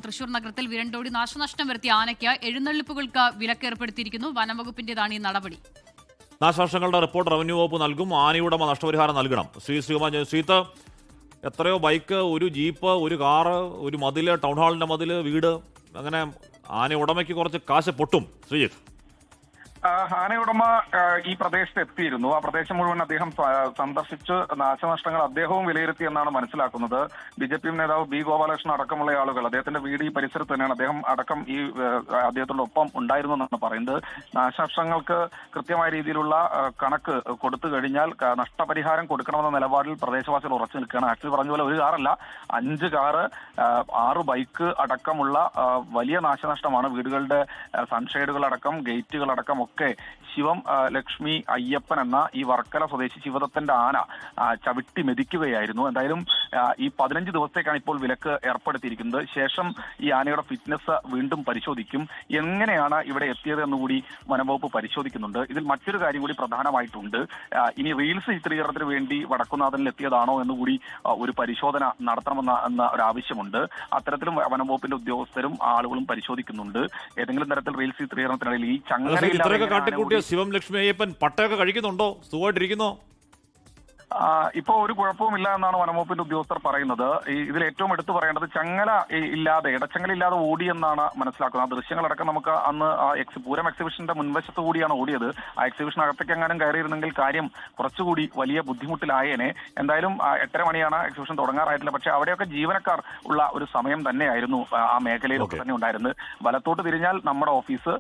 തൃശൂർ നഗരത്തിൽ വിരണ്ടോടി നാശനഷ്ടം വരുത്തിയ ആനയ്ക്ക് എഴുന്നള്ളിപ്പുകൾക്ക് വിലക്കേർപ്പെടുത്തിയിരിക്കുന്നു. വനംവകുപ്പിന്റേതാണ് ഈ നടപടി. നാശനഷ്ടങ്ങളുടെ റിപ്പോർട്ട് റവന്യൂ വകുപ്പ് നൽകും. ആനയുടമ നഷ്ടപരിഹാരം നൽകണം. ശ്രീകുമാർ, എത്രയോ ബൈക്ക്, ഒരു ജീപ്പ്, ഒരു കാറ്, ഒരു മതില്, ടൗൺ ഹാളിന്റെ മതില്, വീട്, അങ്ങനെ ആന ഉടമയ്ക്ക് കുറച്ച് കാശ് പൊട്ടും. ശ്രീജിത്ത്, ആനയുടമ ഈ പ്രദേശത്ത് എത്തിയിരുന്നു. ആ പ്രദേശം മുഴുവൻ അദ്ദേഹം സന്ദർശിച്ച് നാശനഷ്ടങ്ങൾ അദ്ദേഹവും വിലയിരുത്തി എന്നാണ് മനസ്സിലാക്കുന്നത്. BJP നേതാവ് B. ഗോപാലകൃഷ്ണൻ അടക്കമുള്ള ആളുകൾ, അദ്ദേഹത്തിന്റെ വീട് ഈ പരിസരത്ത് തന്നെയാണ്, അദ്ദേഹം അടക്കം ഈ അദ്ദേഹത്തോടൊപ്പം ഉണ്ടായിരുന്നു എന്നാണ് പറയുന്നത്. നാശനഷ്ടങ്ങൾക്ക് കൃത്യമായ രീതിയിലുള്ള കണക്ക് കൊടുത്തു കഴിഞ്ഞാൽ നഷ്ടപരിഹാരം കൊടുക്കണമെന്ന നിലപാടിൽ പ്രദേശവാസികൾ ഉറച്ചു നിൽക്കുകയാണ്. ആക്ച്വലി പറഞ്ഞ പോലെ ഒരു കാറല്ല, 5 കാറ്, 6 ബൈക്ക് അടക്കമുള്ള വലിയ നാശനഷ്ടമാണ്. വീടുകളുടെ സൺഷെയ്ഡുകളടക്കം, ഗേറ്റുകളടക്കം ഒക്കെ ശിവം ലക്ഷ്മി അയ്യപ്പൻ എന്ന ഈ വർക്കല സ്വദേശി ശിവദത്തന്റെ ആന ചവിട്ടി മെതിക്കുകയായിരുന്നു. എന്തായാലും ഈ 15 ദിവസത്തേക്കാണ് ഇപ്പോൾ വിലക്ക് ഏർപ്പെടുത്തിയിരിക്കുന്നത്. ശേഷം ഈ ആനയുടെ ഫിറ്റ്നസ് വീണ്ടും പരിശോധിക്കും. എങ്ങനെയാണ് ഇവിടെ എത്തിയത് എന്നുകൂടി വനംവകുപ്പ് പരിശോധിക്കുന്നുണ്ട്. ഇതിൽ മറ്റൊരു കാര്യം കൂടി പ്രധാനമായിട്ടുണ്ട്. ഇനി റീൽസ് ചിത്രീകരണത്തിന് വേണ്ടി വടക്കുന്നാഥനിൽ എത്തിയതാണോ എന്നുകൂടി ഒരു പരിശോധന നടത്തണമെന്ന ഒരു ആവശ്യമുണ്ട്. അത്തരത്തിലും വനംവകുപ്പിന്റെ ഉദ്യോഗസ്ഥരും ആളുകളും പരിശോധിക്കുന്നുണ്ട്. ഏതെങ്കിലും തരത്തിൽ റീൽസ് ചിത്രീകരണത്തിനിടയിൽ ഈ ചങ്ങലയിൽ കാട്ടിക്കൂട്ടിയ ശിവം ലക്ഷ്മി അയ്യപ്പൻ പട്ടയൊക്കെ കഴിക്കുന്നുണ്ടോ? സുഖമായിട്ടിരിക്കുന്നോ? ഇപ്പോ ഒരു കുഴപ്പവുമില്ല എന്നാണ് വനംവകുപ്പിന്റെ ഉദ്യോഗസ്ഥർ പറയുന്നത്. ഇതിൽ ഏറ്റവും എടുത്തു പറയേണ്ടത് ചങ്ങല ഇല്ലാതെ, ഇടച്ചങ്ങല ഇല്ലാതെ ഓടിയെന്നാണ് മനസ്സിലാക്കുന്നത്. ആ ദൃശ്യങ്ങളടക്കം നമുക്ക് അന്ന് പൂരം എക്സിബിഷന്റെ മുൻവശത്ത് കൂടിയാണ് ഓടിയത്. ആ എക്സിബിഷൻ അകത്തേക്ക് എങ്ങാനും കയറിയിരുന്നെങ്കിൽ കാര്യം കുറച്ചുകൂടി വലിയ ബുദ്ധിമുട്ടിലായേനെ. എന്തായാലും 8:30 മണിയാണ് എക്സിബിഷൻ തുടങ്ങാറായിട്ടില്ല. പക്ഷെ അവിടെയൊക്കെ ജീവനക്കാർ ഉള്ള ഒരു സമയം തന്നെയായിരുന്നു ആ മേഖലയിലൊക്കെ തന്നെ ഉണ്ടായിരുന്നത്. വലത്തോട്ട് തിരിഞ്ഞാൽ നമ്മുടെ ഓഫീസ്,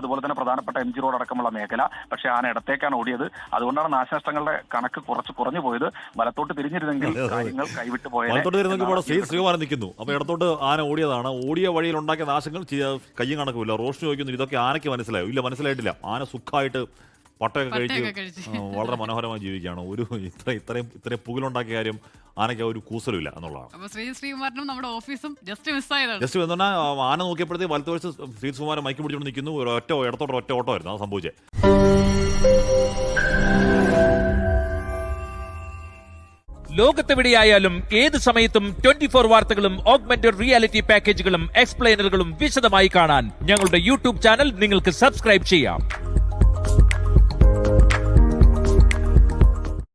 അതുപോലെ തന്നെ പ്രധാനപ്പെട്ട MG റോഡ് അടക്കമുള്ള മേഖല. പക്ഷെ ആന ഇടത്തേക്കാണ് ഓടിയത്. അതുകൊണ്ടാണ് നാശനഷ്ടങ്ങളുടെ കണക്ക് കുറഞ്ഞു പോയത്. വലത്തോട്ട് തിരിഞ്ഞിരുന്നെങ്കിൽ കാര്യങ്ങൾ കൈവിട്ടു പോയത്. ശ്രീകുമാരൻ നിൽക്കുന്നു. അപ്പൊ ഇടത്തോട്ട് ആന ഓടിയതാണ്. ഓടിയ വഴിയിൽ ഉണ്ടാക്കിയ നാശങ്ങൾ കയ്യും കണക്കുമില്ല. റോഷന് ചോദിക്കുന്നു, ഇതൊക്കെ ആനയ്ക്ക് മനസ്സിലായോ? ഇല്ല, മനസ്സിലായിട്ടില്ല. ആന സുഖമായിട്ട് പട്ടയൊക്കെ കഴിച്ച് വളരെ മനോഹരമായി ജീവിക്കുകയാണ്. ഒരു ഇത്രയും പുകലുണ്ടാക്കിയ കാര്യം ആനയ്ക്ക് ഒരു കൂസലുമില്ല എന്നുള്ളതാണ്. ശ്രീകുമാരനും നമ്മുടെ ഓഫീസും ജസ്റ്റ് എന്ന് പറഞ്ഞാൽ ആന നോക്കിയപ്പോഴത്തേക്ക് വലത്തുവശത്ത് ശ്രീകുമാരൻ മൈക്ക് പിടിച്ചുകൊണ്ട് നിൽക്കുന്നു. ഇടത്തോട്ട് ഒറ്റ ഓട്ടോ ആയിരുന്നു അത് സംഭവിച്ചത്. ലോകത്തെവിടെയായാലും ഏത് സമയത്തും 24 വാർത്തകളും ഓഗ്മെന്റഡ് റിയാലിറ്റി പാക്കേജുകളും എക്സ്പ്ലെയിനറുകളും വിശദമായി കാണാൻ ഞങ്ങളുടെ YouTube ചാനൽ നിങ്ങൾക്ക് സബ്സ്ക്രൈബ് ചെയ്യാം.